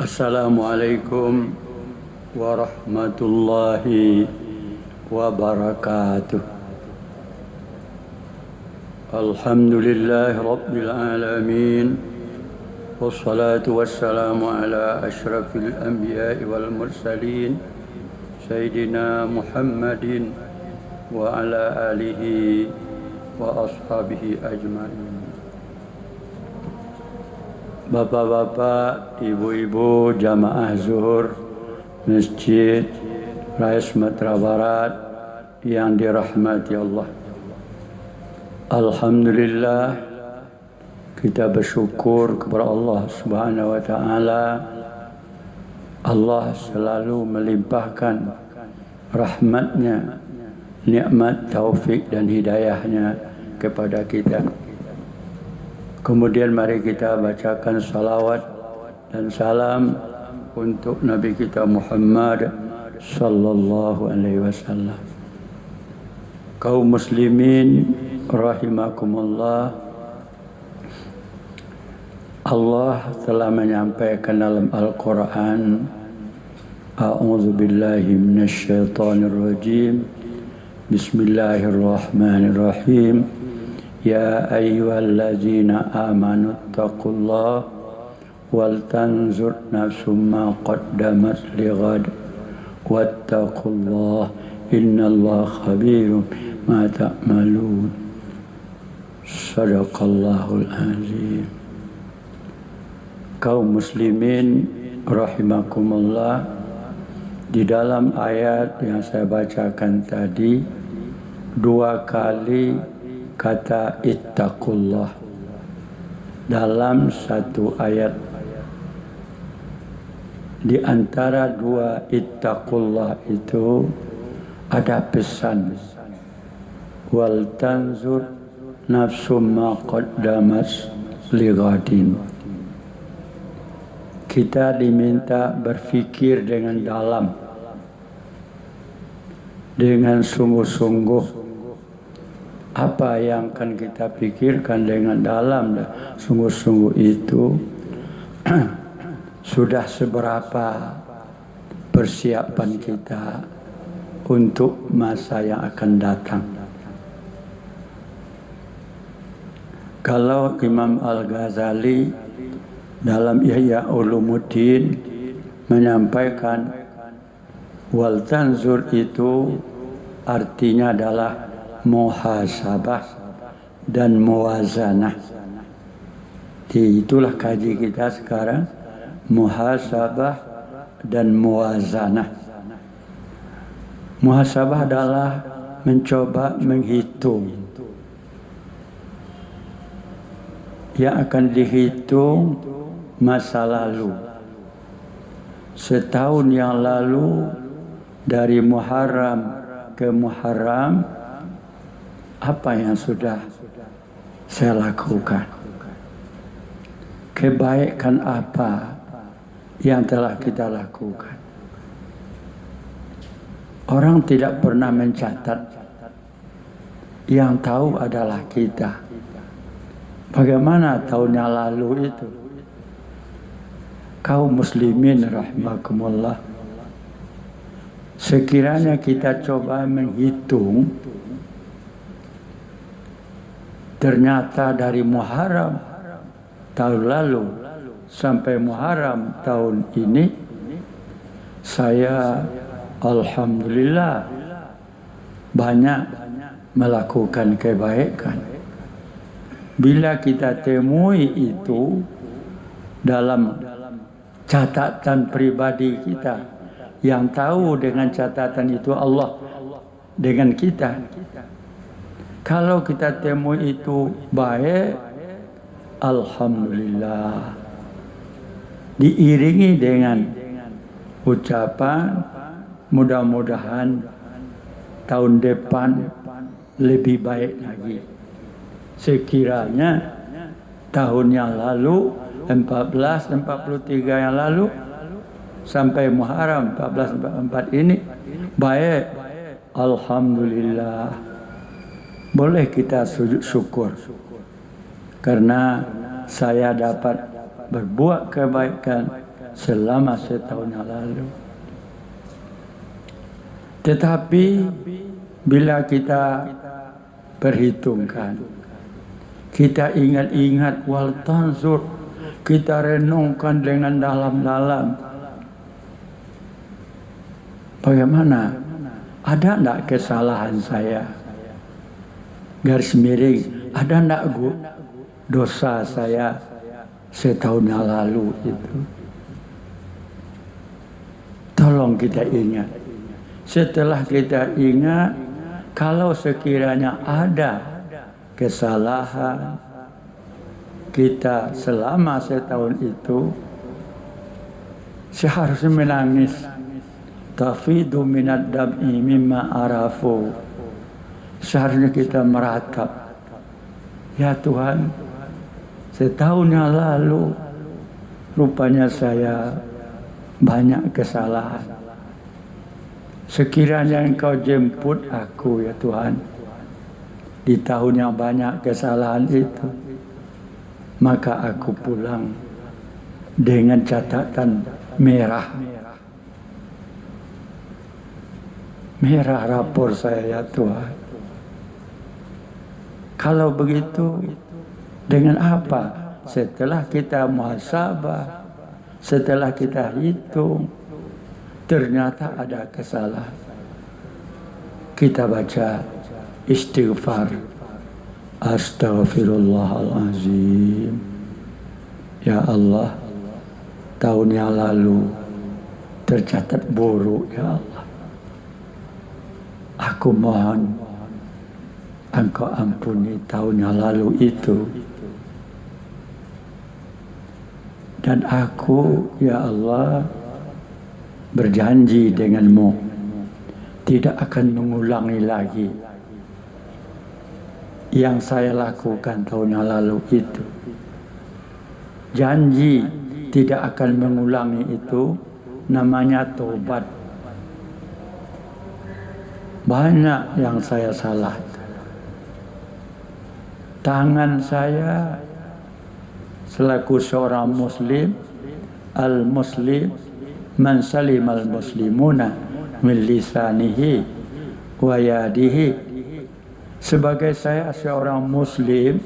Assalamualaikum warahmatullahi wabarakatuh. Alhamdulillahi rabbil alamin. Wassalatu wassalamu ala ashrafil anbiya'i wal mursalin Sayyidina Muhammadin wa ala alihi wa ashabihi ajma'in. Bapak-bapak, ibu-ibu jamaah zuhur Masjid Raya Sumatera Barat yang dirahmati Allah. Alhamdulillah, kita bersyukur kepada Allah Subhanahu wa taala. Allah selalu melimpahkan rahmatnya, nikmat, taufik dan hidayahnya kepada kita. Kemudian mari kita bacakan salawat dan salam untuk Nabi kita Muhammad sallallahu alaihi wasallam. Kaum muslimin rahimakumullah, Allah telah menyampaikan dalam Al-Quran, A'udzu billahi minasyaitonir rajim. Bismillahirrahmanirrahim. Ya ayyuhallazina amanu taqullaha wal tanzur nafsum ma qaddamat lighad wattaqullaha innallaha khabirum ma ta'malun. Shadaqallahul azim. Kaum muslimin rahimakumullah, di dalam ayat yang saya bacakan tadi dua kali kata ittaqullah dalam satu ayat. Di antara dua ittaqullah itu ada pesan, wal tanzur nafsum ma qaddamat lighadin. Kita diminta berfikir dengan dalam, dengan sungguh-sungguh. Apa yang akan kita pikirkan dengan dalam dan sungguh-sungguh itu sudah seberapa persiapan kita untuk masa yang akan datang. Kalau Imam Al-Ghazali dalam Ihya Ulumuddin menyampaikan wal tanzur itu artinya adalah muhasabah dan muwazanah. Itulah kaji kita sekarang, muhasabah dan muwazanah. Muhasabah adalah mencoba menghitung. Yang akan dihitung masa lalu. Setahun yang lalu dari Muharram ke Muharram, apa yang sudah saya lakukan? Kebaikan apa yang telah kita lakukan? Orang tidak pernah mencatat. Yang tahu adalah kita. Bagaimana tahun yang lalu itu? Kaum muslimin rahimakumullah, sekiranya kita coba menghitung, ternyata dari Muharram tahun lalu sampai Muharram tahun ini, saya alhamdulillah banyak melakukan kebaikan. Bila kita temui itu dalam catatan pribadi kita, yang tahu dengan catatan itu Allah dengan kita. Kalau kita temui itu baik, alhamdulillah. Diiringi dengan ucapan mudah-mudahan tahun depan lebih baik lagi. Sekiranya tahun yang lalu 1443 yang lalu sampai Muharram 1444 ini baik, alhamdulillah. Boleh kita sujud syukur karena saya dapat berbuat kebaikan selama setahun yang lalu. Tetapi bila kita perhitungkan, kita ingat-ingat, wal tanzur, kita renungkan dengan dalam-dalam. Bagaimana? Ada enggak kesalahan saya? Garis miring, ada enggak dosa saya setahun yang lalu itu? Tolong kita ingat. Setelah kita ingat, kalau sekiranya ada kesalahan kita selama setahun itu, seharusnya menangis. Tafidu minad dam'i mimma arafu. Seharusnya kita meratap, ya Tuhan, setahun yang lalu rupanya saya banyak kesalahan. Sekiranya Engkau jemput aku, ya Tuhan, di tahun yang banyak kesalahan itu, maka aku pulang dengan catatan merah. Merah rapor saya, ya Tuhan. Kalau begitu, dengan apa? Setelah kita muhasabah, setelah kita hitung, ternyata ada kesalahan. Kita baca istighfar. Astaghfirullahalazim. Ya Allah, tahun yang lalu tercatat buruk, ya Allah. Aku mohon Engkau ampuni tahun yang lalu itu. Dan aku, ya Allah, berjanji denganmu tidak akan mengulangi lagi yang saya lakukan tahun yang lalu itu. Janji tidak akan mengulangi itu, namanya tobat. Banyak yang saya salah. Tangan saya selaku seorang muslim, al-muslim man salim al-muslimuna min lisanihi wa yadihi. Sebagai saya seorang muslim,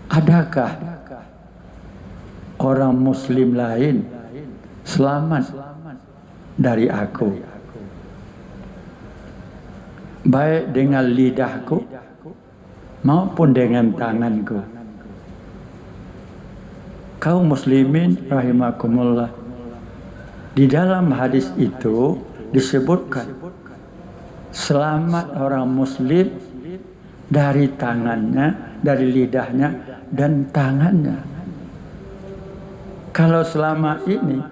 adakah orang muslim lain selamat dari aku? Baik dengan lidahku maupun dengan tanganku. Kaum muslimin rahimakumullah, di dalam hadis itu disebutkan selamat orang muslim dari tangannya, dari lidahnya dan tangannya. Kalau selama ini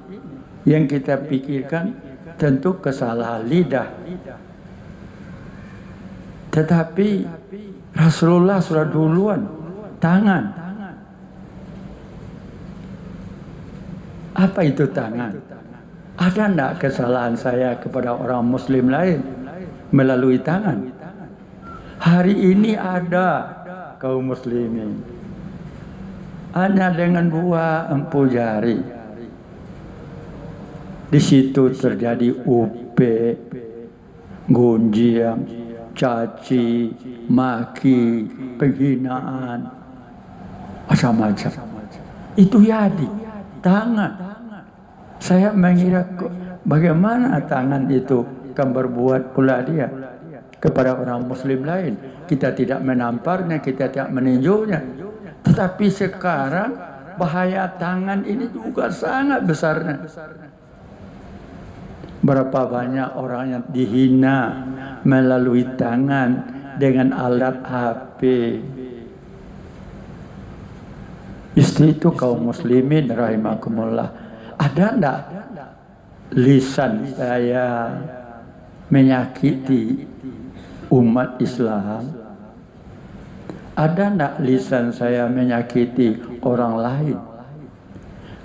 yang kita pikirkan tentu kesalahan lidah. Tetapi Rasulullah sudah duluan tangan. Apa itu tangan? Ada enggak kesalahan saya kepada orang muslim lain melalui tangan? Hari ini ada kaum muslimin hanya dengan buah empu jari. Di situ terjadi upe, gunjiang, caci, maki, penghinaan, macam-macam. Itu yadi, tangan. Saya mengira bagaimana tangan itu akan berbuat pula dia kepada orang muslim lain. Kita tidak menamparnya, kita tidak meninjaunya. Tetapi sekarang bahaya tangan ini juga sangat besarnya. Berapa banyak orang yang dihina melalui tangan dengan alat HP. Istri itu kaum muslimin rahimakumullah. Ada enggak lisan saya menyakiti umat Islam? Ada enggak lisan saya menyakiti orang lain?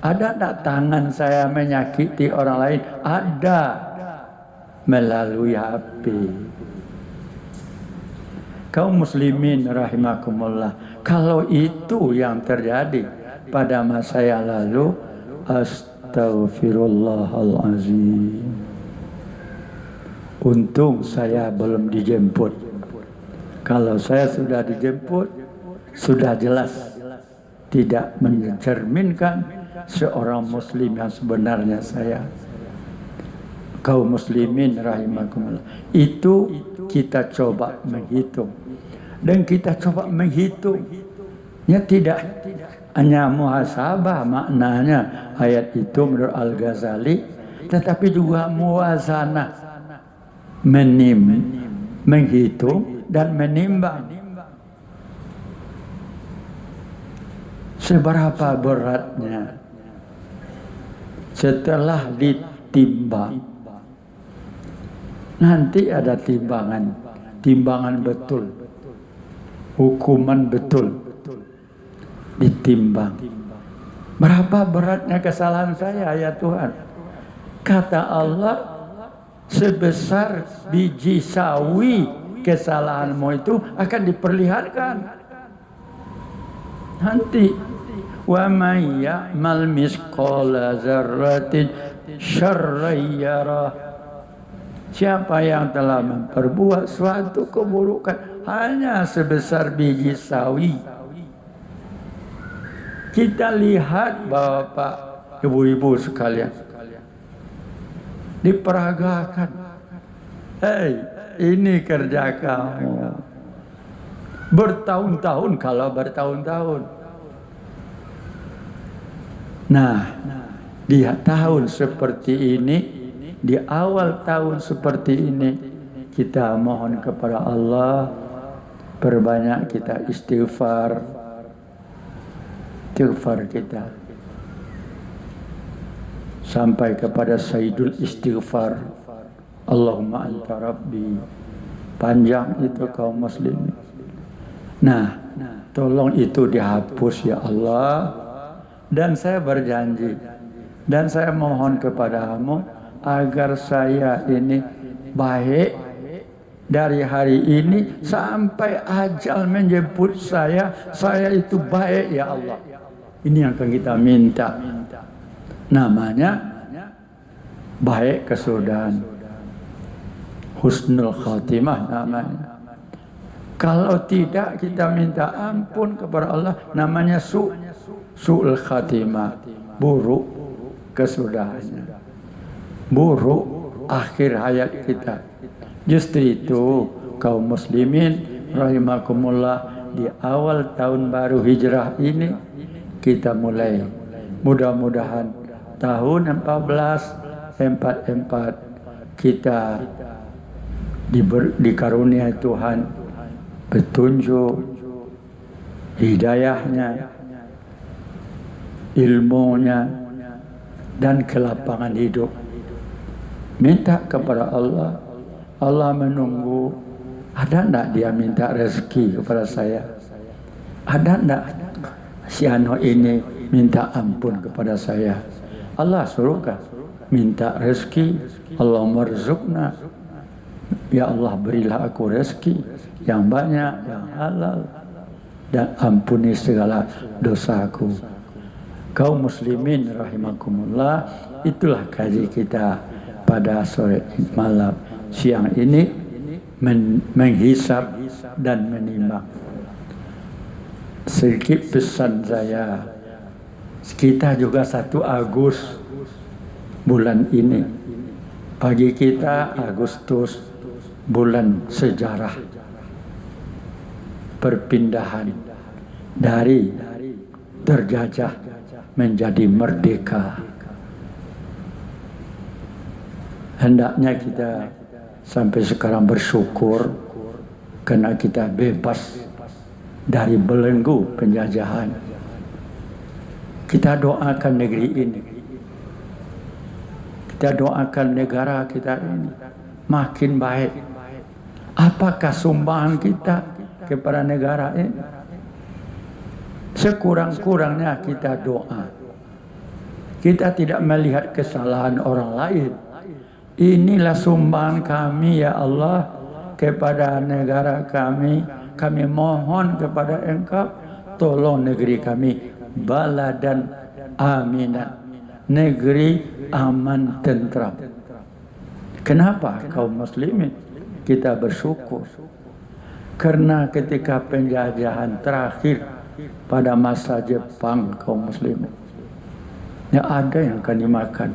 Ada enggak tangan saya menyakiti orang lain? Ada, melalui HP. Kaum muslimin rahimakumullah, kalau itu yang terjadi pada masa yang lalu, Astaghfirullahalazim. Untung saya belum dijemput. Kalau saya sudah dijemput, sudah jelas tidak mencerminkan seorang muslim yang sebenarnya saya. Kaum muslimin rahimakumullah. Itu kita coba menghitung. Dan kita coba menghitung. Ya tidak hanya muhasabah maknanya ayat itu menurut Al-Ghazali, tetapi juga muwazanah, menghitung dan menimbang. Seberapa beratnya setelah ditimbang. Nanti ada timbangan betul, hukuman betul, ditimbang. Berapa beratnya kesalahan saya ya Tuhan? Kata Allah, sebesar biji sawi kesalahanmu itu akan diperlihatkan. Nanti wa may ya'mal misqala dzarratin syarran yarah. Siapa yang telah memperbuat suatu keburukan hanya sebesar biji sawi. Kita lihat Bapak, Ibu-ibu sekalian, diperagakan. Hei, ini kerja kamu. Bertahun-tahun, kalau bertahun-tahun. Nah, di tahun seperti ini, di awal tahun seperti ini, kita mohon kepada Allah, perbanyak kita istighfar kita. Sampai kepada Sayyidul Istighfar. Allahumma anta rabbi. Panjang itu kaum muslimin. Nah, tolong itu dihapus ya Allah. Dan saya berjanji, dan saya mohon kepadamu agar saya ini baik dari hari ini sampai ajal menjemput saya itu baik ya Allah. Ini yang akan kita minta. Namanya baik kesudahan, husnul khatimah namanya. Kalau tidak kita minta ampun kepada Allah, namanya su'ul khatimah, buruk kesudahannya, buruk akhir hayat kita. Justru itu kaum muslimin rahimakumullah, di awal tahun baru hijrah ini kita mulai, mudah-mudahan tahun 1444 kita dikarunia Tuhan petunjuk, hidayahnya, ilmunya, dan kelapangan hidup. Minta kepada Allah. Allah menunggu. Ada enggak dia minta rezeki kepada saya? Ada enggak si Ano ini minta ampun kepada saya? Allah suruhkan minta rezeki. Allah merzukna. Ya Allah, berilah aku rezeki yang banyak, yang halal, dan ampuni segala dosaku. Kaum muslimin rahimakumullah, itulah kaji kita pada sore malam siang ini, menghisab dan menimbang. Sedikit pesan saya, kita juga 1 Agustus bulan ini, bagi kita Agustus bulan sejarah perpindahan dari terjajah menjadi merdeka. Hendaknya kita sampai sekarang bersyukur karena kita bebas dari belenggu penjajahan. Kita doakan negeri ini, kita doakan negara kita ini makin baik. Apakah sumbangan kita kepada negara ini? Sekurang-kurangnya kita doa. Kita tidak melihat kesalahan orang lain. Inilah sumbangan kami ya Allah kepada negara kami. Kami mohon kepada Engkau, tolong negeri kami baladan aminan, negeri aman tentram. Kenapa kaum muslimin kita bersyukur? Karena ketika penjajahan terakhir pada masa Jepang kaum muslimin, ya ada yang akan dimakan.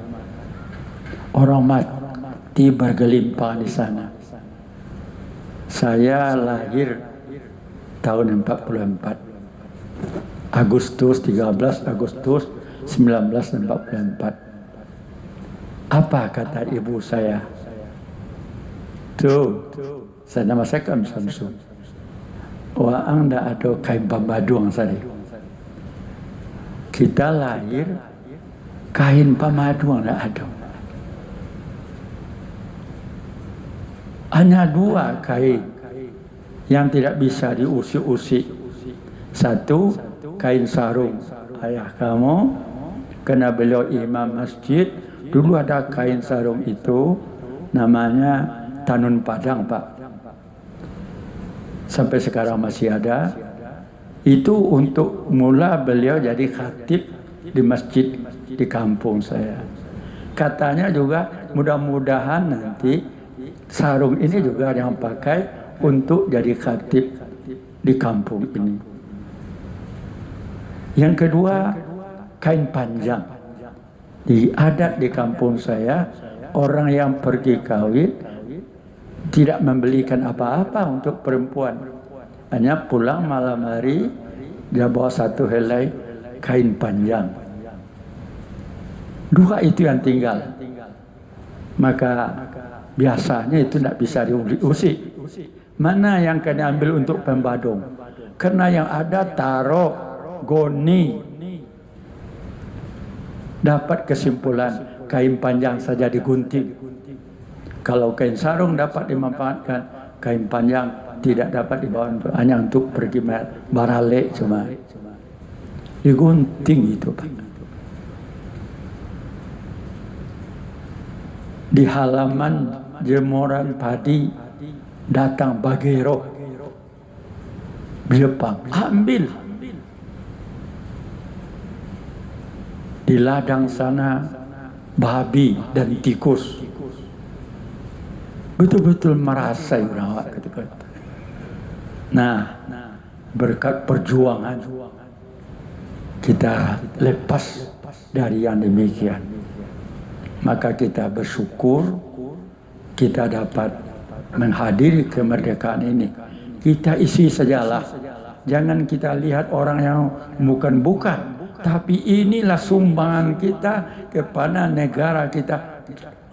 Orang mati bergelimpang di sana. Saya lahir tahun 44. Agustus 13 Agustus 1944. Apa kata ibu saya? Tuh, saya nama saya Kam Samsun. Waang ndak ada kain pamaduang tadi. Kita lahir kain pamaduang ndak ada. Hanya dua kain yang tidak bisa diusik-usik. Satu, kain sarung ayah kamu, karena beliau imam masjid. Dulu ada kain sarung itu namanya Tanun Padang, Pak. Sampai sekarang masih ada. Itu untuk mula beliau jadi khatib di masjid di kampung saya. Katanya juga mudah-mudahan nanti sarung ini juga yang pakai untuk jadi khatib di kampung ini. Yang kedua, kain panjang. Di adat di kampung saya, orang yang pergi kawin tidak membelikan apa-apa untuk perempuan. Hanya pulang malam hari, dia bawa satu helai kain panjang. Dua itu yang tinggal. Maka biasanya itu tidak bisa diusik. Mana yang akan diambil untuk pembadung? Karena yang ada taruh goni. Dapat kesimpulan kain panjang saja digunting. Kalau kain sarung dapat dimanfaatkan, kain panjang tidak dapat dibawa hanya untuk pergi barale cuma digunting itu, Pak. Di halaman jemuran padi datang bagero Jepang, ambil. Di ladang sana babi dan tikus. Betul-betul merasa orang ketika itu. Nah, berkat perjuangan kita lepas dari yang demikian. Maka kita bersyukur kita dapat menghadiri kemerdekaan ini. Kita isi sajalah. Jangan kita lihat orang yang bukan-bukan. Tapi inilah sumbangan kita kepada negara kita.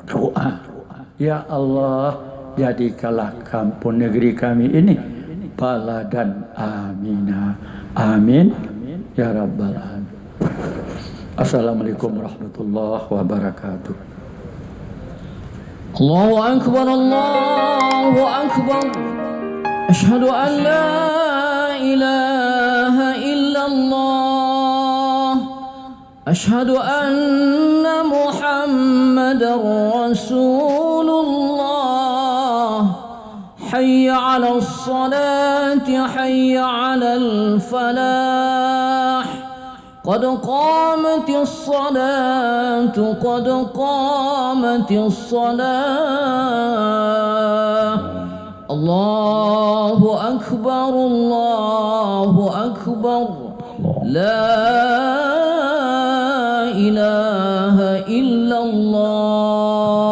Doa. Ya Allah, jadikanlah kampung negeri kami ini baladan amina. Amin. Ya Rabbal Alamin. Assalamualaikum warahmatullahi wabarakatuh. Allahu Akbar, Allahu Akbar. Asyhadu an la ilaha illallah. أشهد أن محمدًا رسول الله. حي على الصلاة حي على الفلاح. قد قامت الصلاة قد قامت الصلاة. الله أكبر الله أكبر. لا إله إلا الله.